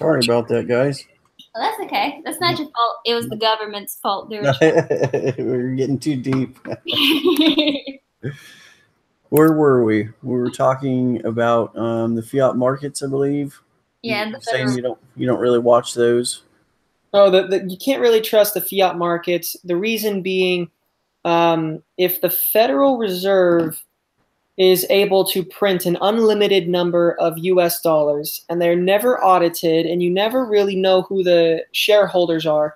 Sorry about that, guys. Well, that's okay. That's not your fault. It was the government's fault. They were We're getting too deep. Where were we? We were talking about the fiat markets, I believe. Yeah, You're saying you don't really watch those. Oh, you can't really trust the fiat markets. The reason being, if the Federal Reserve is able to print an unlimited number of US dollars and they're never audited and you never really know who the shareholders are,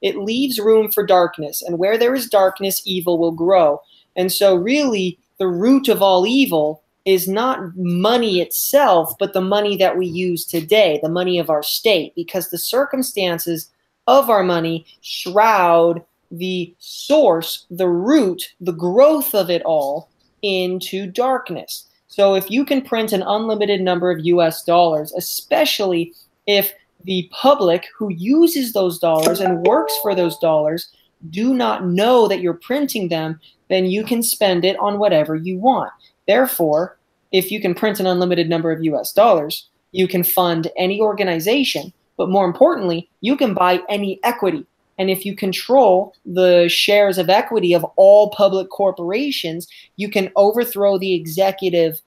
it leaves room for darkness. And where there is darkness, evil will grow. And so really, the root of all evil is not money itself, but the money that we use today, the money of our state, because the circumstances of our money shroud the source, the root, the growth of it all into darkness. So if you can print an unlimited number of US dollars, especially if the public who uses those dollars and works for those dollars do not know that you're printing them, then you can spend it on whatever you want. Therefore, if you can print an unlimited number of US dollars, you can fund any organization, but more importantly, you can buy any equity. And if you control the shares of equity of all public corporations, you can overthrow the executive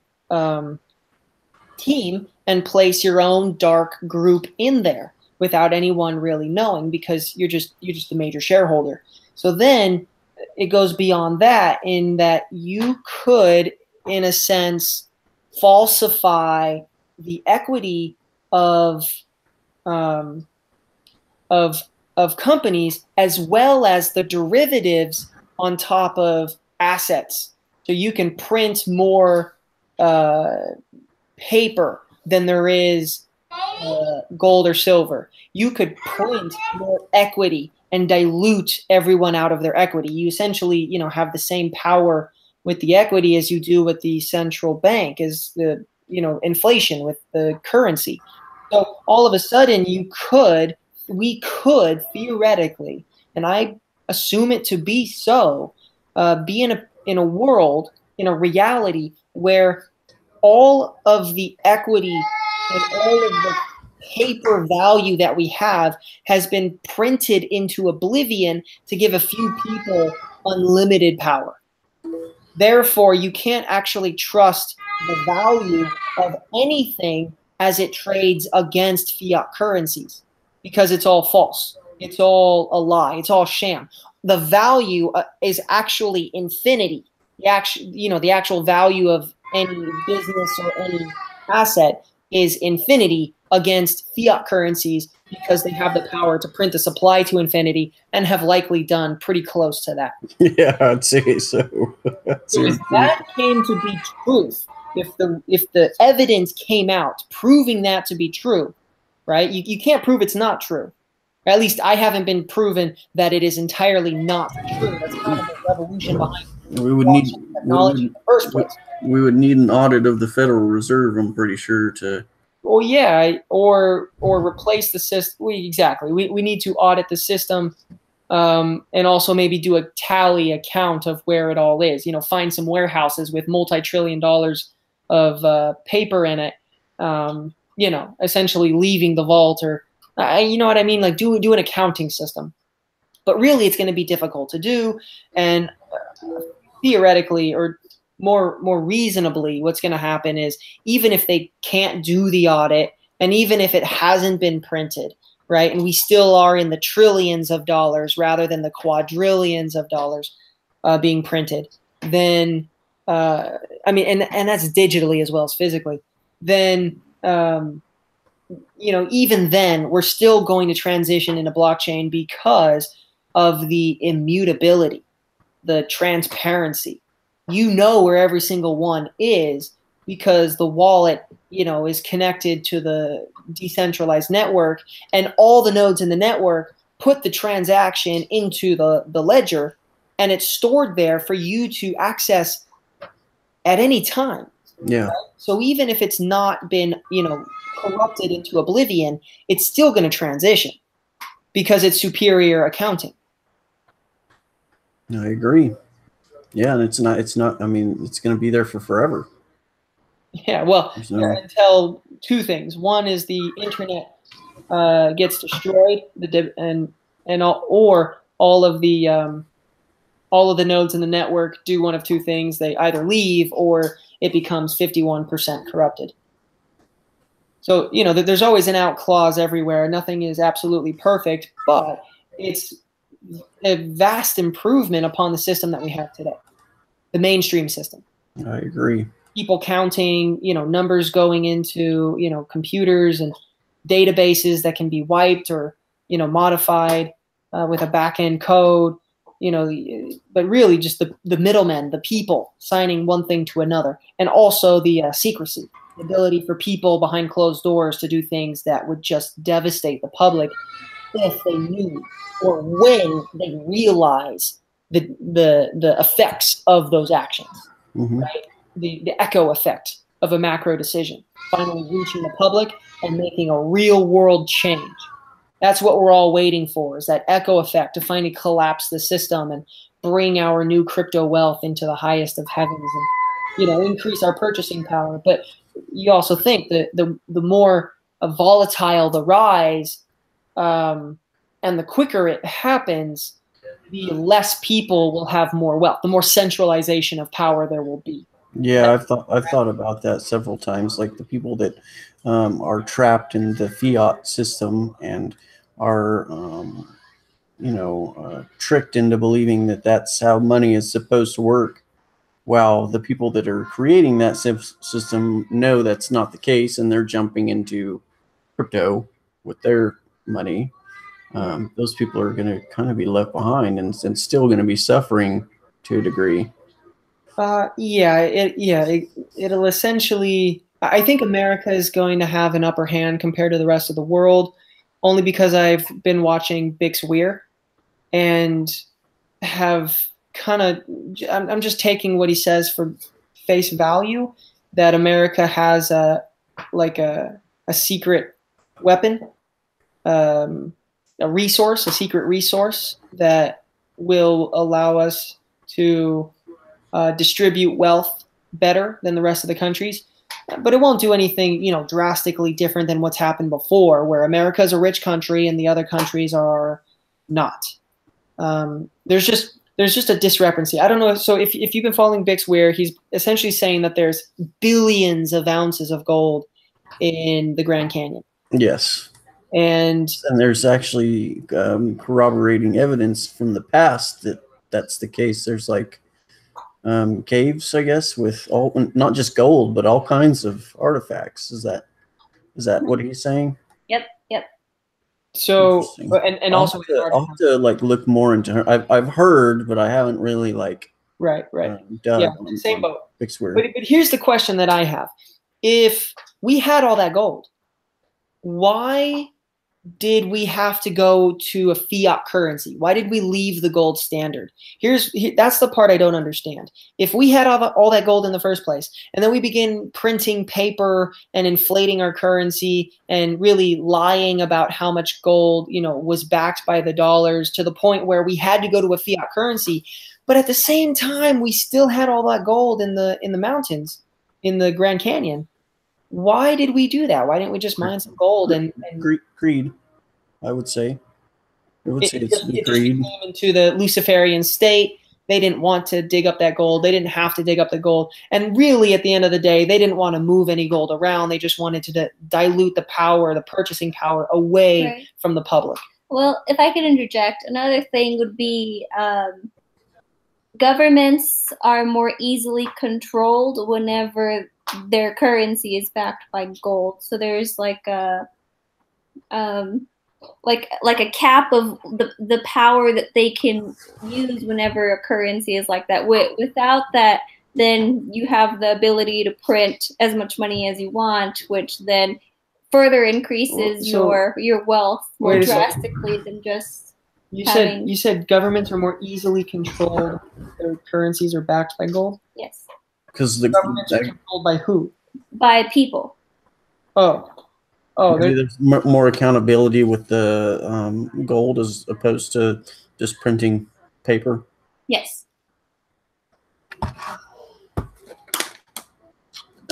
team and place your own dark group in there without anyone really knowing, because you're just the major shareholder. So then it goes beyond that, in that you could, in a sense, falsify the equity of companies, as well as the derivatives on top of assets. So you can print more paper than there is gold or silver. You could print more equity and dilute everyone out of their equity. You essentially, have the same power with the equity as you do with the central bank, as the, inflation with the currency. So all of a sudden we could theoretically, and I assume it to be so, be in a world, in a reality where all of the equity and all of the paper value that we have has been printed into oblivion to give a few people unlimited power. Therefore, you can't actually trust the value of anything as it trades against fiat currencies, because it's all false. It's all a lie. It's all sham. The value is actually infinity. The actual value of any business or any asset is infinity against fiat currencies, because they have the power to print the supply to infinity and have likely done pretty close to that. Yeah, I'd say so. So if that came to be truth, if the evidence came out proving that to be true, right? You can't prove it's not true. Or at least I haven't been proven that it is entirely not true. That's kind of the revolution behind technology in the first place. We would need an audit of the Federal Reserve, I'm pretty sure, to... Well, yeah, or replace the system. Exactly. We need to audit the system, and also maybe do a tally account of where it all is. Find some warehouses with multi-trillion dollars of paper in it, essentially leaving the vault, or you know what I mean? Like do an accounting system. But really, it's going to be difficult to do, and theoretically, or more reasonably, what's going to happen is, even if they can't do the audit, and even if it hasn't been printed, right, and we still are in the trillions of dollars rather than the quadrillions of dollars being printed, then and that's digitally as well as physically, then even then we're still going to transition into blockchain because of the immutability, the transparency. Where every single one is, because the wallet, is connected to the decentralized network, and all the nodes in the network put the transaction into the ledger, and it's stored there for you to access at any time. Yeah. Right? So even if it's not been, corrupted into oblivion, it's still going to transition because it's superior accounting. I agree. Yeah, and it's not, I mean, it's going to be there for forever. Yeah, well, until two things. One is the internet gets destroyed, or all of the nodes in the network do one of two things: they either leave or it becomes 51% corrupted. So there's always an out clause everywhere. Nothing is absolutely perfect, but it's a vast improvement upon the system that we have today, the mainstream system. I agree. People counting, numbers going into, computers and databases that can be wiped or, modified with a back-end code, but really just the middlemen, the people signing one thing to another, and also the secrecy, the ability for people behind closed doors to do things that would just devastate the public if they knew or when they realize the effects of those actions, right? The echo effect of a macro decision finally reaching the public and making a real world change. That's what we're all waiting for, is that echo effect to finally collapse the system and bring our new crypto wealth into the highest of heavens and, increase our purchasing power. But you also think that the more volatile the rise, and the quicker it happens, the less people will have more wealth, the more centralization of power there will be. Yeah, I've thought about that several times. Like the people that are trapped in the fiat system and are, tricked into believing that that's how money is supposed to work, while the people that are creating that system know that's not the case, and they're jumping into crypto with their money. Those people are going to kind of be left behind and still going to be suffering to a degree. It'll essentially. I think America is going to have an upper hand compared to the rest of the world, only because I've been watching Bix Weir, and have kind of. I'm just taking what he says for face value, that America has a secret weapon, a secret resource that will allow us to distribute wealth better than the rest of the countries. But it won't do anything, drastically different than what's happened before, where America is a rich country and the other countries are not. There's just a discrepancy. I don't know. So if you've been following Bix Weir, he's essentially saying that there's billions of ounces of gold in the Grand Canyon. Yes. And there's actually corroborating evidence from the past that that's the case. There's like caves, I guess, with all, not just gold, but all kinds of artifacts. Is that what he's saying? Yep. So, and I'll also I'll have to like look more into her. I've heard, but I haven't really like right. Done Same boat. But here's the question that I have: if we had all that gold, why did we have to go to a fiat currency? Why did we leave the gold standard? That's the part I don't understand. If we had all that gold in the first place, and then we begin printing paper and inflating our currency and really lying about how much gold, was backed by the dollars to the point where we had to go to a fiat currency, but at the same time we still had all that gold in the mountains, in the Grand Canyon. Why did we do that? Why didn't we just mine some gold and greed? I would say. It just came into the Luciferian state. They didn't want to dig up that gold. They didn't have to dig up the gold. And really, at the end of the day, they didn't want to move any gold around. They just wanted to dilute the power, the purchasing power, away from the public. Well, if I could interject, another thing would be governments are more easily controlled whenever their currency is backed by gold. So there's like a cap of the power that they can use whenever a currency is like that. Without that, then you have the ability to print as much money as you want, which then further increases your wealth more drastically than just. You said governments are more easily controlled if their currencies are backed by gold? Yes. Because the governments are controlled by who? By people. Maybe there's more accountability with the gold as opposed to just printing paper. Yes.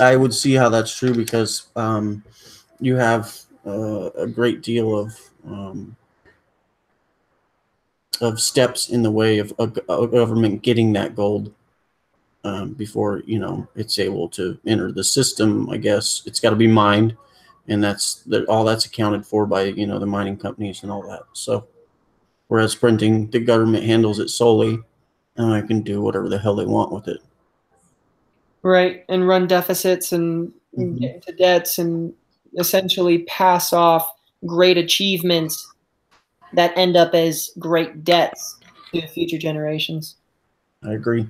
I would see how that's true because you have a great deal of steps in the way of a government getting that gold before it's able to enter the system. I guess it's got to be mined, and all that's accounted for by the mining companies and all that. So whereas printing, the government handles it solely, and I can do whatever the hell they want with it. Right, and run deficits and get into debts and essentially pass off great achievements that end up as great debts to future generations. I agree.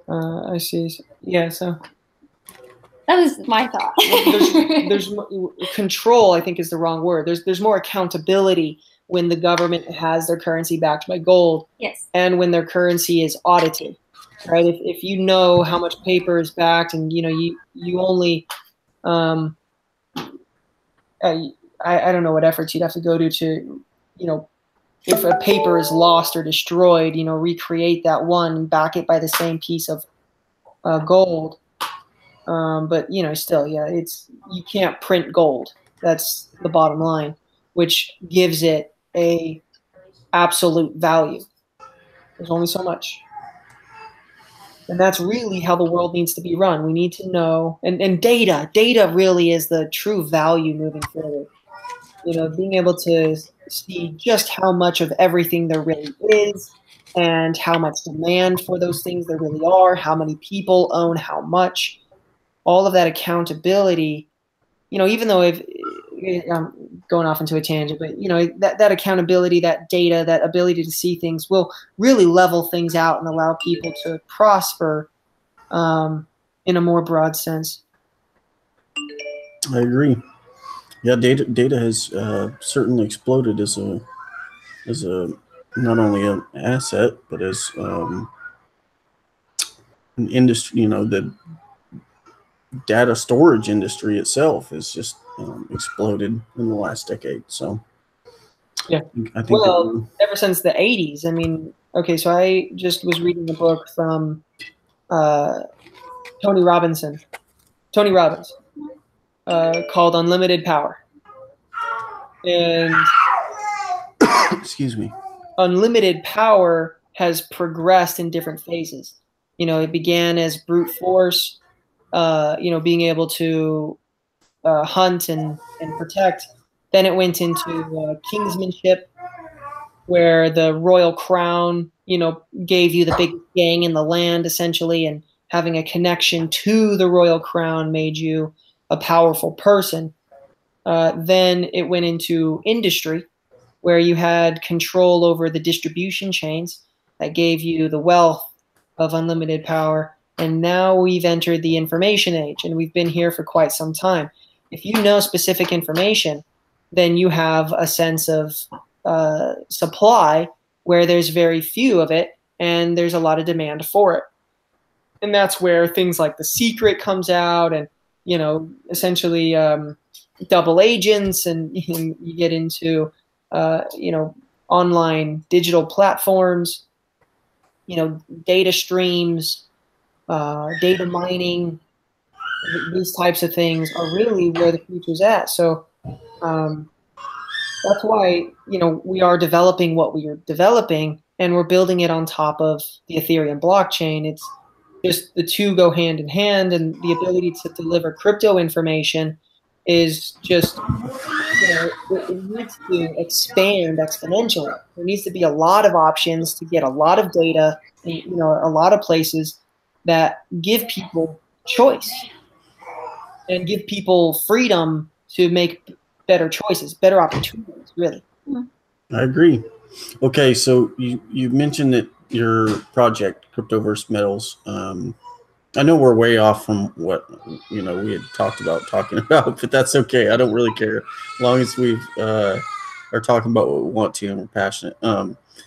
I see. Yeah, so that was my thought. there's control, I think, is the wrong word. There's more accountability when the government has their currency backed by gold. Yes. And when their currency is audited. Right? If you know how much paper is backed, and you only I don't know what efforts you'd have to go to if a paper is lost or destroyed, recreate that one and back it by the same piece of gold. But still, yeah, you can't print gold. That's the bottom line, which gives it a absolute value. There's only so much. And that's really how the world needs to be run. We need to know, and data really is the true value moving forward. Being able to see just how much of everything there really is, and how much demand for those things there really are, how many people own how much, all of that accountability, even though I'm going off into a tangent, but that accountability, that data, that ability to see things will really level things out and allow people to prosper in a more broad sense. I agree. Yeah, data has certainly exploded as a not only an asset but as an industry. The data storage industry itself has just exploded in the last decade. So yeah, I think ever since the 80s. I mean, okay, so I just was reading a book from Tony Robbins called Unlimited Power. And excuse me, unlimited power has progressed in different phases. It began as brute force, being able to hunt and protect. Then it went into kingsmanship, where the royal crown, gave you the big gang in the land, essentially, and having a connection to the royal crown made you a powerful person. Then it went into industry, where you had control over the distribution chains that gave you the wealth of unlimited power. And now we've entered the information age, and we've been here for quite some time. If you know specific information, then you have a sense of supply where there's very few of it, and there's a lot of demand for it. And that's where things like The Secret comes out, and essentially double agents, and you get into online digital platforms, data streams, data mining. These types of things are really where the future's at. So that's why we are developing what we are developing, and we're building it on top of the Ethereum blockchain. It's just the two go hand in hand, and the ability to deliver crypto information is just, it needs to expand exponentially. There needs to be a lot of options to get a lot of data, a lot of places that give people choice and give people freedom to make better choices, better opportunities, really. I agree. Okay, so you mentioned that your project, Cryptoverse Metals, I know we're way off from what we had talking about, but that's okay. I don't really care, as long as we are talking about what we want to and we're passionate.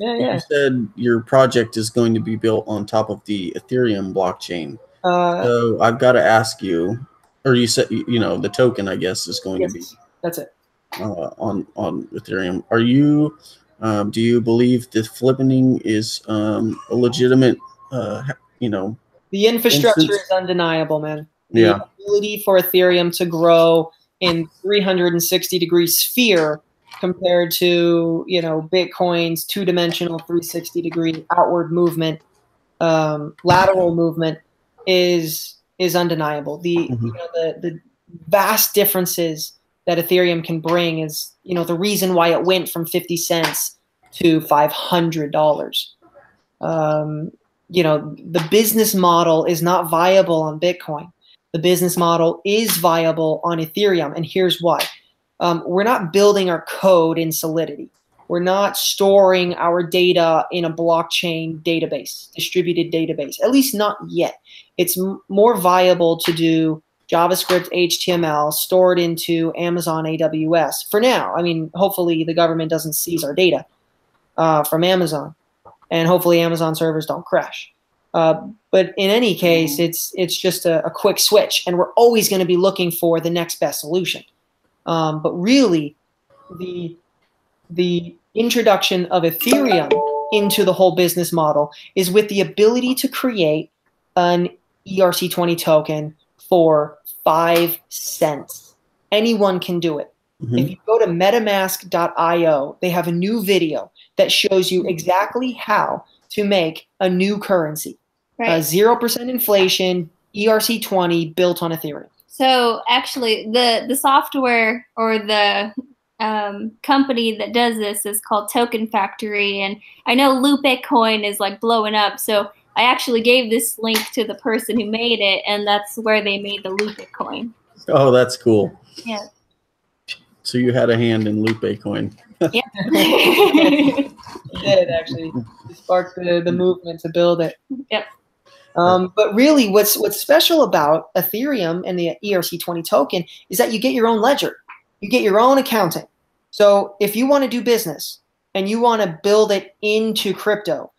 You said your project is going to be built on top of the Ethereum blockchain. So I've got to ask you, or you said the token, I guess, is going to be. That's it. On Ethereum. Are you? Do you believe the flipping is a legitimate? The infrastructure is undeniable, man. The ability for Ethereum to grow in 360-degree sphere compared to, you know, Bitcoin's two-dimensional 360-degree outward movement, lateral movement is undeniable. You know, the vast differences that Ethereum can bring is, you know, the reason why it went from 50 cents to $500. You know, the business model is not viable on Bitcoin. The business model is viable on Ethereum, and here's why. We're not building our code in Solidity. We're not storing our data in a blockchain database, distributed database, at least not yet. It's more viable to do JavaScript, HTML, stored into Amazon AWS for now. I mean, hopefully the government doesn't seize our data from Amazon, and hopefully Amazon servers don't crash. But in any case, it's just a quick switch, and we're always going to be looking for the next best solution. But really, the introduction of Ethereum into the whole business model is with the ability to create an ERC20 token for 5 cents. Anyone can do it. If you go to metamask.io, they have a new video that shows you exactly how to make a new currency. 0% inflation, ERC20 built on Ethereum. So actually, the software or the company that does this is called Token Factory, and I know Loop Bitcoin is like blowing up. So I actually gave this link to the person who made it, and that's where they made the Loop Bitcoin. Oh, that's cool. Yeah. So you had a hand in Loop Bitcoin. Yeah. It did actually. It sparked the movement to build it. Yep. But really, what's special about Ethereum and the ERC20 token is that you get your own ledger. You get your own accounting. So if you want to do business and you want to build it into crypto,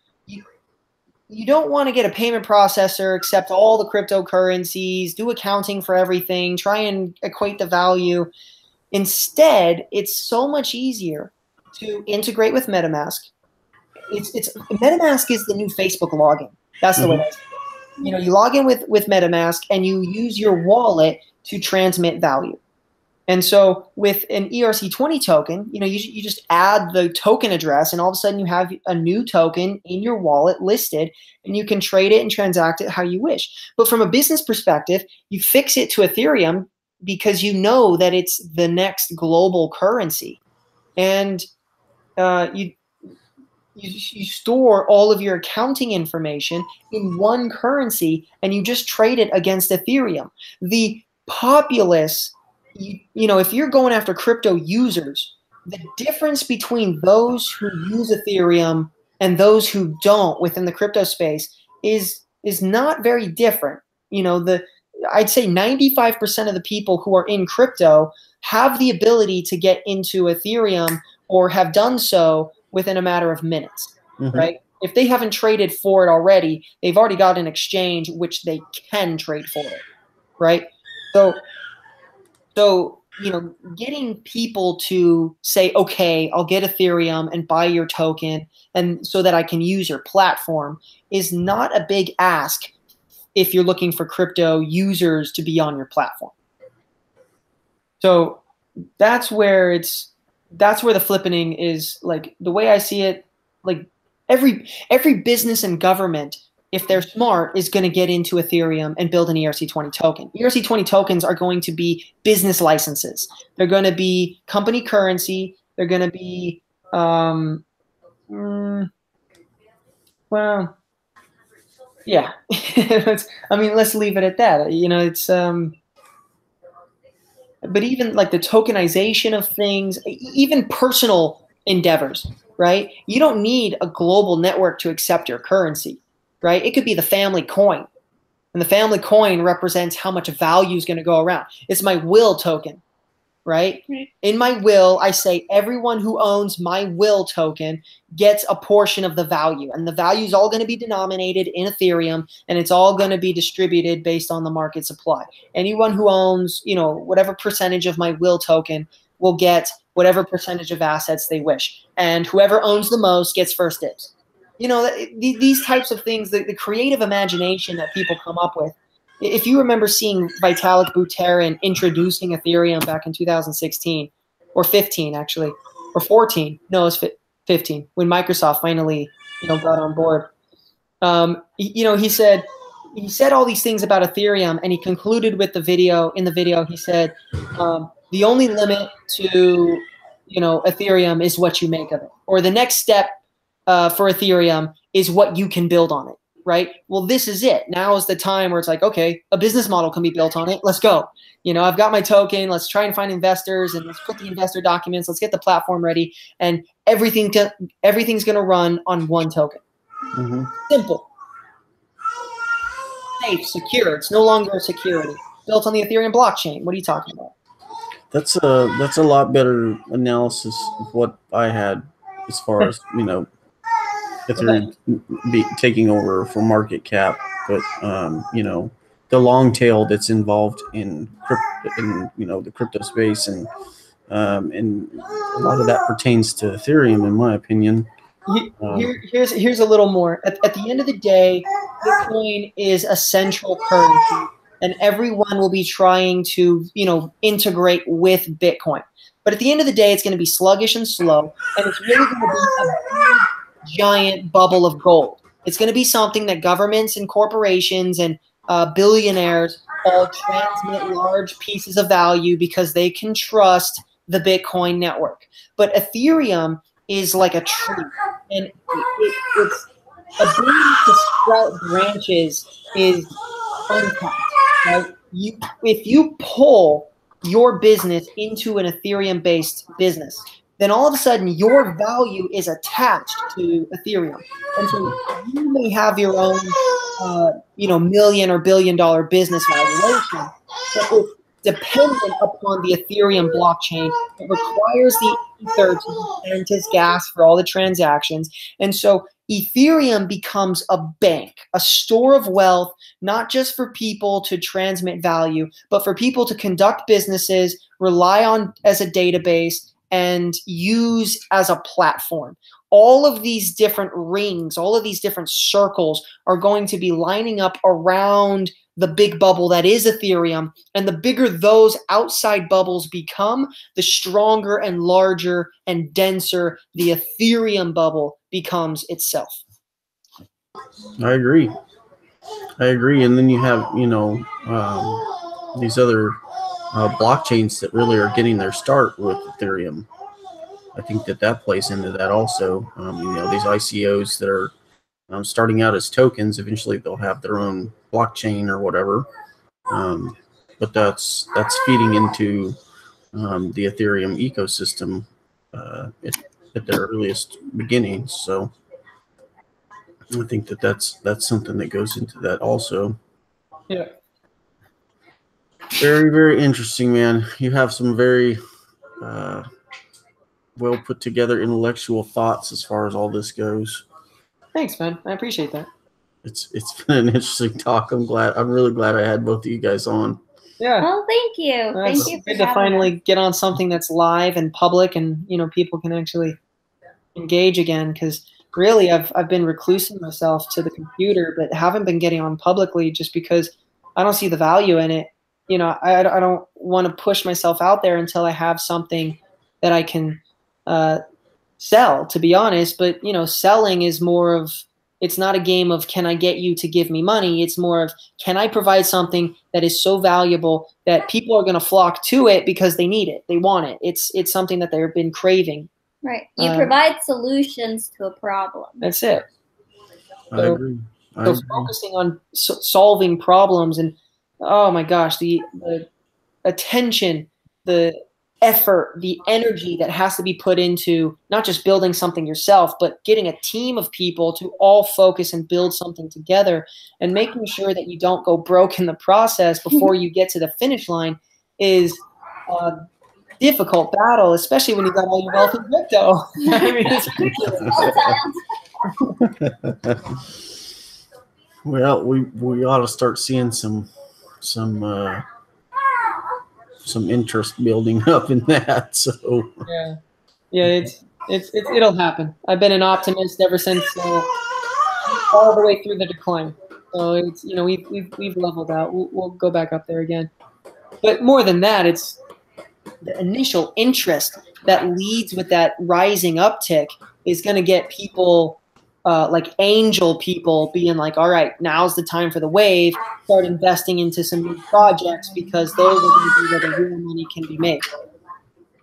you don't want to get a payment processor, accept all the cryptocurrencies, do accounting for everything, try and equate the value. Instead, it's so much easier to integrate with MetaMask. MetaMask is the new Facebook login. That's the way it is. You know, you log in with MetaMask and you use your wallet to transmit value. And so with an ERC20 token, you know, you just add the token address, and all of a sudden you have a new token in your wallet listed, and you can trade it and transact it how you wish. But from a business perspective, you fix it to Ethereum because you know that it's the next global currency. And you store all of your accounting information in one currency, and you just trade it against Ethereum. The populace, you know, if you're going after crypto users, the difference between those who use Ethereum and those who don't within the crypto space is not very different. You know, I'd say 95% of the people who are in crypto have the ability to get into Ethereum or have done so within a matter of minutes, right? If they haven't traded for it already, they've already got an exchange which they can trade for it, right? So you know, getting people to say, okay, I'll get Ethereum and buy your token, and so that I can use your platform, is not a big ask if you're looking for crypto users to be on your platform. So that's where the flippening is. Like, the way I see it, like every business and government, if they're smart, is going to get into Ethereum and build an ERC20 token. ERC20 tokens are going to be business licenses. They're going to be company currency. They're going to be, well, yeah. I mean, let's leave it at that. You know, it's, but even like the tokenization of things, even personal endeavors, right? You don't need a global network to accept your currency. Right? It could be the family coin, and the family coin represents how much value is going to go around. It's my will token, right? In my will, I say everyone who owns my will token gets a portion of the value, and the value is all going to be denominated in Ethereum, and it's all going to be distributed based on the market supply. Anyone who owns, you know, whatever percentage of my will token will get whatever percentage of assets they wish, and whoever owns the most gets first dibs. You know, these types of things, the creative imagination that people come up with if you remember seeing Vitalik Buterin introducing Ethereum back in 2016 or 15 actually, or 14, no, it's 15 when Microsoft finally, got on board. He said all these things about Ethereum, and he concluded with the video. In the video, he said, the only limit to, Ethereum is what you make of it, or the next step for Ethereum is what you can build on it, right? Well, this is it. Now is the time where it's like, okay, a business model can be built on it. Let's go. I've got my token. Let's try and find investors, and let's put the investor documents. Let's get the platform ready, and everything's going to run on one token. Mm-hmm. Simple. Safe, secure. It's no longer a security. Built on the Ethereum blockchain. What are you talking about? That's a lot better analysis of what I had as far as Ethereum taking over for market cap, but the long tail that's involved in the crypto space, and a lot of that pertains to Ethereum, in my opinion. Here's a little more. At the end of the day, Bitcoin is a central currency, and everyone will be trying to integrate with Bitcoin. But at the end of the day, it's going to be sluggish and slow, and it's really going to be a big, giant bubble of gold. It's going to be something that governments and corporations and billionaires all transmit large pieces of value because they can trust the Bitcoin network. But Ethereum is like a tree, and its ability to sprout branches is untapped. Right? If you pull your business into an Ethereum-based business, then all of a sudden your value is attached to Ethereum. And so you may have your own, million or billion-dollar business valuation, but it's dependent upon the Ethereum blockchain. It requires the Ether to be sent as gas for all the transactions. And so Ethereum becomes a bank, a store of wealth, not just for people to transmit value, but for people to conduct businesses, rely on as a database, and use as a platform. All of these different rings, all of these different circles are going to be lining up around the big bubble that is Ethereum. And the bigger those outside bubbles become, the stronger and larger and denser the Ethereum bubble becomes itself. I agree. And then you have, these other blockchains that really are getting their start with Ethereum. I think that plays into that also. These ICOs that are starting out as tokens, eventually they'll have their own blockchain or whatever. But that's feeding into the Ethereum ecosystem at their earliest beginnings. So I think that's something that goes into that also. Yeah. Very, very interesting, man. You have some very well put together intellectual thoughts as far as all this goes. Thanks, man. I appreciate that. It's been an interesting talk. I'm really glad I had both of you guys on. Yeah. Well, thank you. Thank you for good to finally get on something that's live and public, and people can actually engage again. Because really, I've been reclusing myself to the computer, but haven't been getting on publicly just because I don't see the value in it. I don't want to push myself out there until I have something that I can sell, to be honest. But selling is more of, it's not a game of can I get you to give me money. It's more of, can I provide something that is so valuable that people are going to flock to it because they need it, they want it. It's something that they've been craving. Right. You provide solutions to a problem. That's it. I agree. So focusing on solving problems, and oh my gosh, the attention, the effort, the energy that has to be put into not just building something yourself, but getting a team of people to all focus and build something together, and making sure that you don't go broke in the process before you get to the finish line is a difficult battle, especially when you've got all your wealth in crypto. I mean, it's ridiculous. Well, we ought to start seeing some interest building up in that. So yeah, it'll happen. I've been an optimist ever since all the way through the decline. So it's, you know, we've leveled out. We'll go back up there again. But more than that, it's the initial interest that leads with that rising uptick is going to get people, like angel people, being like, all right, now's the time for the wave. Start investing into some new projects because those are going to be where the real money can be made.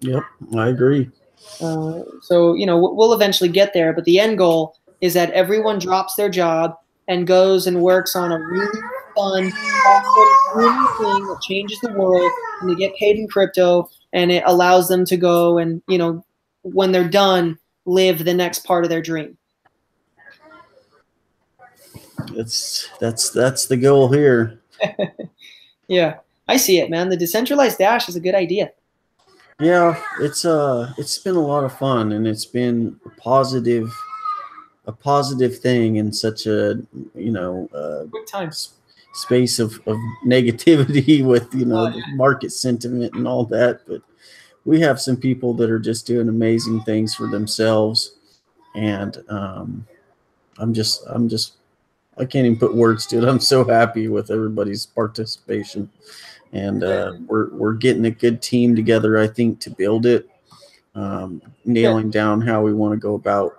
Yep, I agree. So, you know, we'll eventually get there, but the end goal is that everyone drops their job and goes and works on a really fun, awesome, new thing that changes the world, and they get paid in crypto, and it allows them to go and, you know, when they're done, live the next part of their dream. That's the goal here. Yeah, I see it, man. The decentralized Dash is a good idea. Yeah, it's been a lot of fun, and it's been a positive thing in such a, you know, Good times. Space of negativity with, you know, the market sentiment and all that. But we have some people that are just doing amazing things for themselves, and I can't even put words to it. I'm so happy with everybody's participation, and we're getting a good team together, I think, to build it, nailing down how we want to go about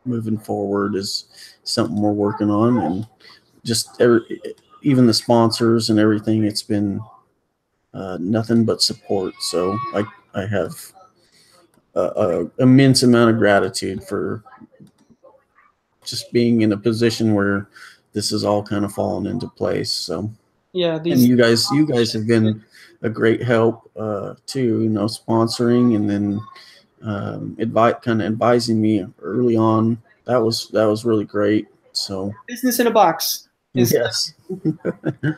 moving forward is something we're working on, and just even the sponsors and everything. It's been nothing but support. So I have a immense amount of gratitude for just being in a position where this is all kind of fallen into place. So yeah, and you guys have been a great help too, you know, sponsoring and then kind of advising me early on. That was really great. So business in a box is yes. the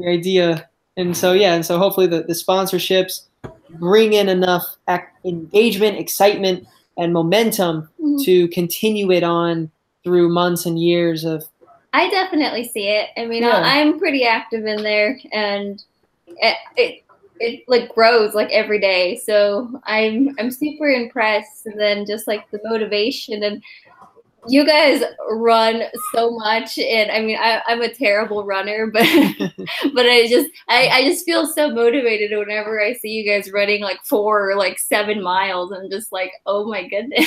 idea. And so, yeah, and so hopefully the sponsorships bring in enough engagement, excitement, and momentum to continue it on through months and years of. I definitely see it. I mean, yeah. I'm pretty active in there, and it like grows like every day. So I'm super impressed. And then just like the motivation, and you guys run so much, and I mean, I'm a terrible runner, but but I just feel so motivated whenever I see you guys running like 4 or like 7 miles. I'm just like, oh my goodness.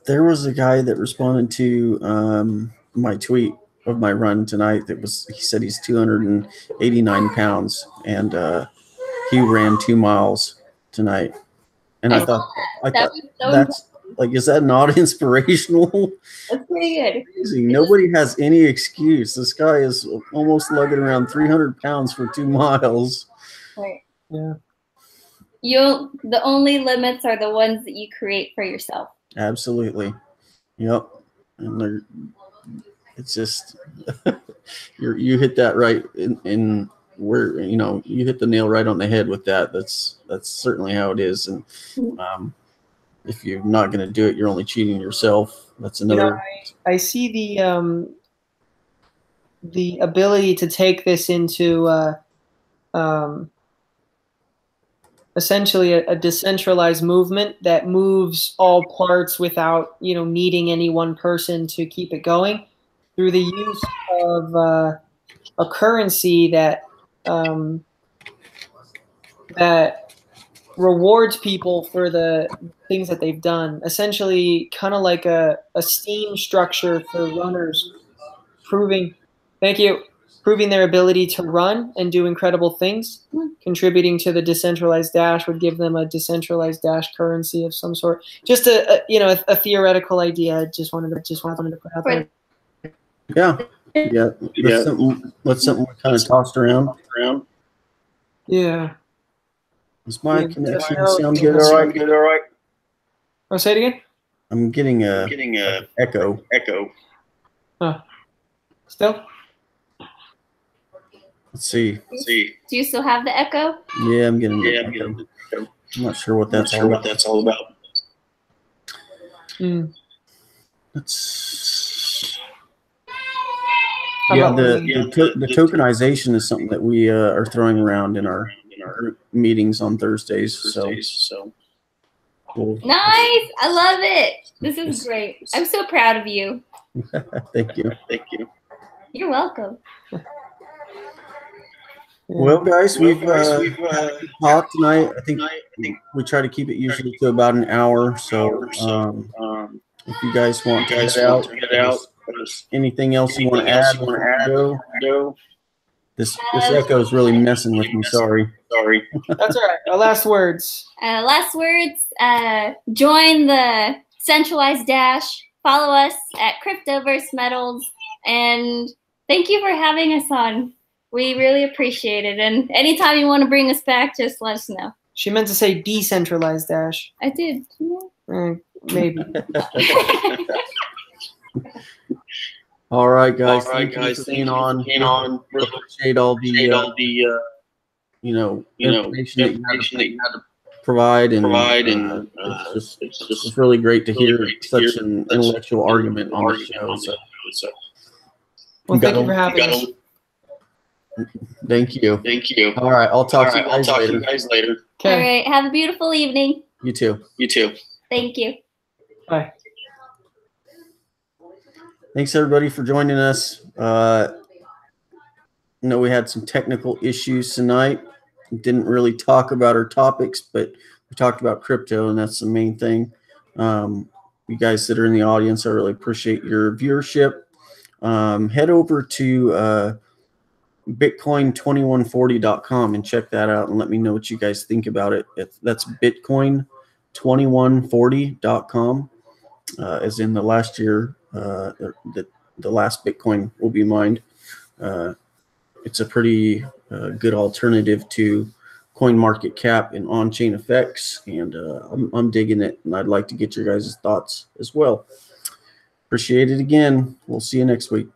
There was a guy that responded to my tweet of my run tonight. He said he's 289 pounds, and he ran 2 miles tonight. And I thought that's like, is that not inspirational? That's pretty good. Crazy. Nobody has any excuse. This guy is almost lugging around 300 pounds for 2 miles. Right. Yeah. The only limits are the ones that you create for yourself. Absolutely. Yep. And it's just you hit that right in where, you know, you hit the nail right on the head with that. That's certainly how it is. And if you're not going to do it, you're only cheating yourself. That's another. You know, I see the ability to take this into essentially a decentralized movement that moves all parts without, you know, needing any one person to keep it going, through the use of a currency that that rewards people for the things that they've done. Essentially, kind of like a Steam structure for runners, proving their ability to run and do incredible things. Contributing to the decentralized Dash would give them a decentralized Dash currency of some sort. Just a theoretical idea. Just wanted to put out there. Yeah. That's something we kind of tossed around. Yeah. Is my connection sound good? All right. Oh, say it again. I'm getting a echo. Huh. Still? Let's see. Do you still have the echo? Yeah, I'm getting it. I'm not sure what that's all about. The tokenization is something that we are throwing around in our group meetings on Thursdays. So cool. Nice. I love it. This is great. I'm so proud of you. Thank you. You're welcome. Well, guys, we've talked tonight. I think we try to keep it usually to about an hour. So if you guys want to head out, anything else you want to add before we go? This echo is really messing with me. Sorry. That's all right. Our last words. Join the centralized dash. Follow us at Cryptoverse Metals, and thank you for having us on. We really appreciate it. And anytime you want to bring us back, just let us know. She meant to say decentralized dash. I did. Maybe. All right, guys. Thank you for being on. Really appreciate all the information that you had to provide, and it's just really great to hear such an intellectual argument on the show. So, well, thank you for having us. Thank you. All right, I'll talk to you guys later. Okay. All right, have a beautiful evening. You too. Thank you. Bye. Thanks everybody for joining us. I know we had some technical issues tonight. We didn't really talk about our topics, but we talked about crypto, and that's the main thing. You guys that are in the audience, I really appreciate your viewership. Head over to Bitcoin2140.com and check that out and let me know what you guys think about it. That's Bitcoin2140.com, as in the last year the last Bitcoin will be mined. It's a pretty good alternative to CoinMarketCap and on-chain effects, and I'm digging it, and I'd like to get your guys' thoughts as well. Appreciate it again. We'll see you next week.